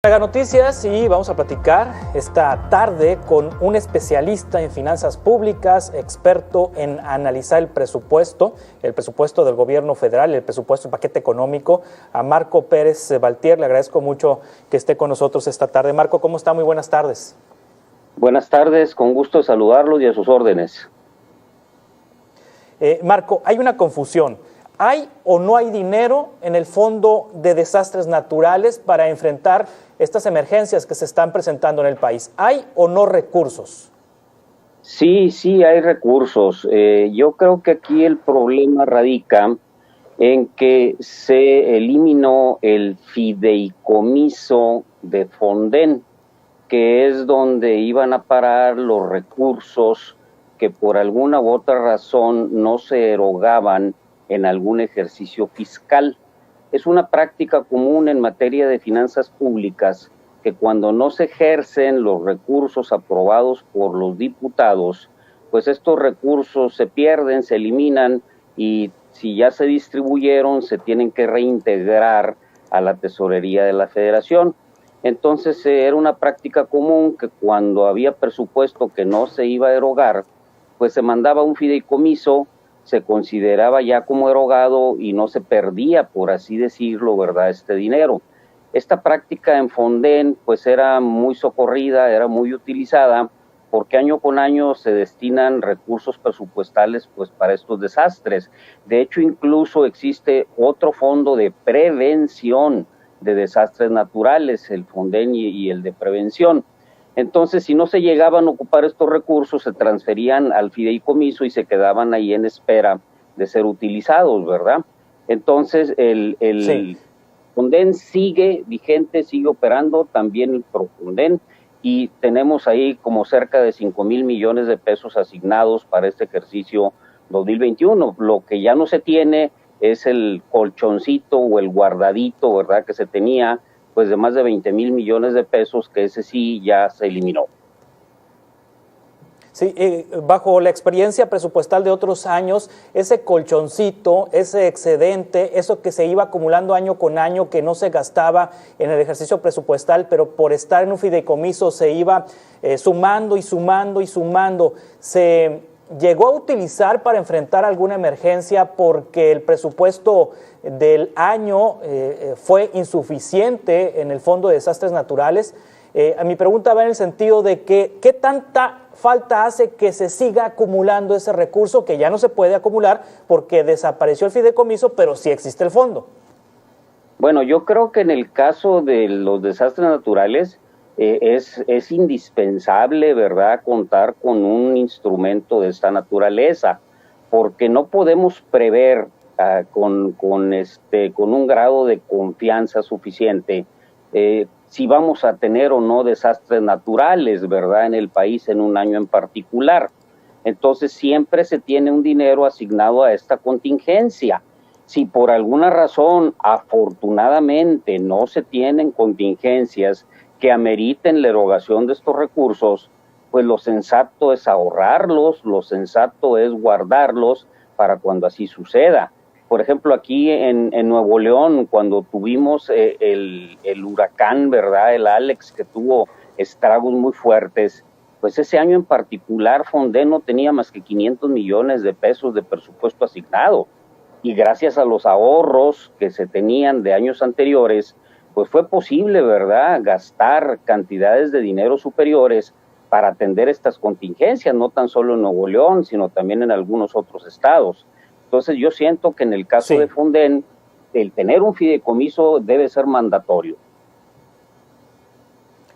Mega Noticias, y vamos a platicar esta tarde con un especialista en finanzas públicas, experto en analizar el presupuesto del gobierno federal, el presupuesto, el paquete económico, a Marco Pérez Baltier. Le agradezco mucho que esté con nosotros esta tarde. Marco, ¿cómo está? Muy buenas tardes. Buenas tardes, con gusto de saludarlos y a sus órdenes. Marco, hay una confusión. ¿Hay o no hay dinero en el Fondo de Desastres Naturales para enfrentar estas emergencias que se están presentando en el país? ¿Hay o no recursos? Sí hay recursos. Yo creo que aquí el problema radica en que se eliminó el fideicomiso de Fonden, que es donde iban a parar los recursos que por alguna u otra razón no se erogaban en algún ejercicio fiscal. Es una práctica común en materia de finanzas públicas que cuando no se ejercen los recursos aprobados por los diputados, pues estos recursos se pierden, se eliminan y si ya se distribuyeron, se tienen que reintegrar a la tesorería de la Federación. Entonces era una práctica común que cuando había presupuesto que no se iba a erogar, pues se mandaba un fideicomiso, se consideraba ya como erogado y no se perdía, por así decirlo, ¿verdad?, este dinero. Esta práctica en Fonden pues era muy socorrida, era muy utilizada, porque año con año se destinan recursos presupuestales pues para estos desastres. De hecho, incluso existe otro fondo de prevención de desastres naturales, el Fonden y el de prevención. Entonces, si no se llegaban a ocupar estos recursos, se transferían al fideicomiso y se quedaban ahí en espera de ser utilizados, ¿verdad? Entonces, el Fonden sigue vigente, sigue operando, también el Profonden, y tenemos ahí como cerca de 5,000 millones de pesos asignados para este ejercicio 2021. Lo que ya no se tiene es el colchoncito o el guardadito, ¿verdad?, que se tenía, pues de más de 20,000 millones de pesos, que ese sí ya se eliminó. Sí, bajo la experiencia presupuestal de otros años, ese colchoncito, ese excedente, eso que se iba acumulando año con año, que no se gastaba en el ejercicio presupuestal, pero por estar en un fideicomiso se iba sumando y sumando y sumando, se llegó a utilizar para enfrentar alguna emergencia porque el presupuesto del año fue insuficiente en el Fondo de Desastres Naturales. Mi pregunta va en el sentido de que ¿qué tanta falta hace que se siga acumulando ese recurso que ya no se puede acumular porque desapareció el fideicomiso, pero sí existe el fondo? Bueno, yo creo que en el caso de los desastres naturales es indispensable, ¿verdad?, contar con un instrumento de esta naturaleza, porque no podemos prever con un grado de confianza suficiente si vamos a tener o no desastres naturales, ¿verdad?, en el país en un año en particular. Entonces siempre se tiene un dinero asignado a esta contingencia. Si por alguna razón, afortunadamente, no se tienen contingencias que ameriten la erogación de estos recursos, pues lo sensato es ahorrarlos, lo sensato es guardarlos para cuando así suceda. Por ejemplo, aquí en Nuevo León, cuando tuvimos el huracán, ¿verdad?, el Alex, que tuvo estragos muy fuertes, pues ese año en particular Fonden no tenía más que 500 millones de pesos de presupuesto asignado. Y gracias a los ahorros que se tenían de años anteriores, pues fue posible, ¿verdad?, gastar cantidades de dinero superiores para atender estas contingencias, no tan solo en Nuevo León, sino también en algunos otros estados. Entonces yo siento que en el caso de Fonden, el tener un fideicomiso debe ser mandatorio.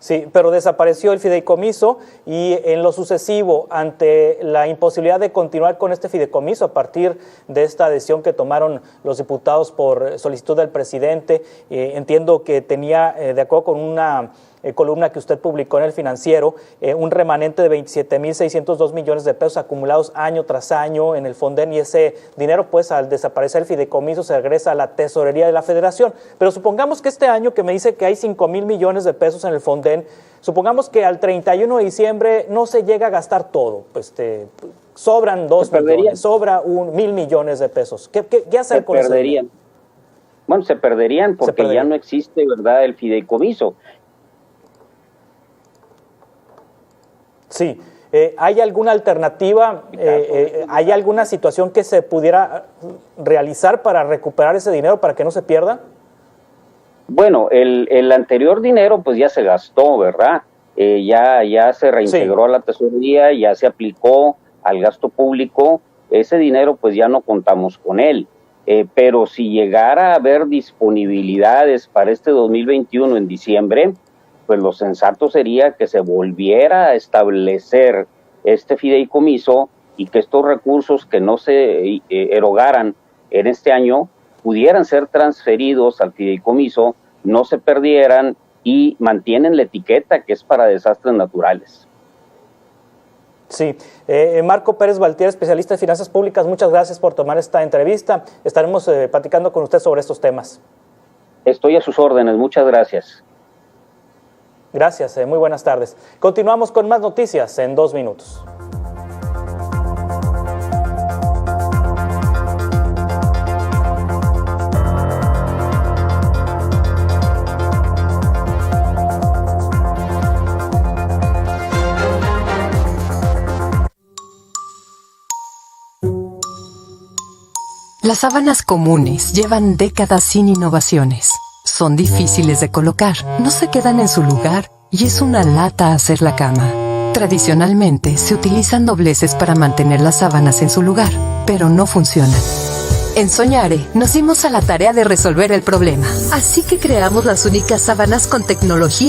Sí, pero desapareció el fideicomiso y en lo sucesivo, ante la imposibilidad de continuar con este fideicomiso a partir de esta decisión que tomaron los diputados por solicitud del presidente, entiendo que tenía, de acuerdo con una columna que usted publicó en El Financiero, un remanente de 27,602 millones de pesos acumulados año tras año en el Fonden, y ese dinero, pues al desaparecer el fideicomiso, se regresa a la tesorería de la Federación. Pero supongamos que este año, que me dice que hay 5,000 millones de pesos en el Fonden, supongamos que al 31 de diciembre no se llega a gastar todo, pues sobran 2 millones, sobra 1,000 millones de pesos. ¿Qué hacer con eso? Bueno, se perderían porque ya no existe, ¿verdad?, el fideicomiso. Sí. ¿Hay alguna alternativa, hay alguna situación que se pudiera realizar para recuperar ese dinero, para que no se pierda? Bueno, el anterior dinero pues ya se gastó, ¿verdad? Ya se reintegró a la tesorería, ya se aplicó al gasto público, ese dinero pues ya no contamos con él. Pero si llegara a haber disponibilidades para este 2021 en diciembre, pues lo sensato sería que se volviera a establecer este fideicomiso y que estos recursos que no se erogaran en este año pudieran ser transferidos al fideicomiso, no se perdieran y mantienen la etiqueta que es para desastres naturales. Sí. Marco Pérez Baltier, especialista en finanzas públicas, muchas gracias por tomar esta entrevista. Estaremos platicando con usted sobre estos temas. Estoy a sus órdenes, muchas gracias. Gracias, muy buenas tardes. Continuamos con más noticias en 2 minutos. Las sábanas comunes llevan décadas sin innovaciones. Son difíciles de colocar, no se quedan en su lugar y es una lata hacer la cama. Tradicionalmente se utilizan dobleces para mantener las sábanas en su lugar, pero no funcionan. En Soñare nos dimos a la tarea de resolver el problema, así que creamos las únicas sábanas con tecnología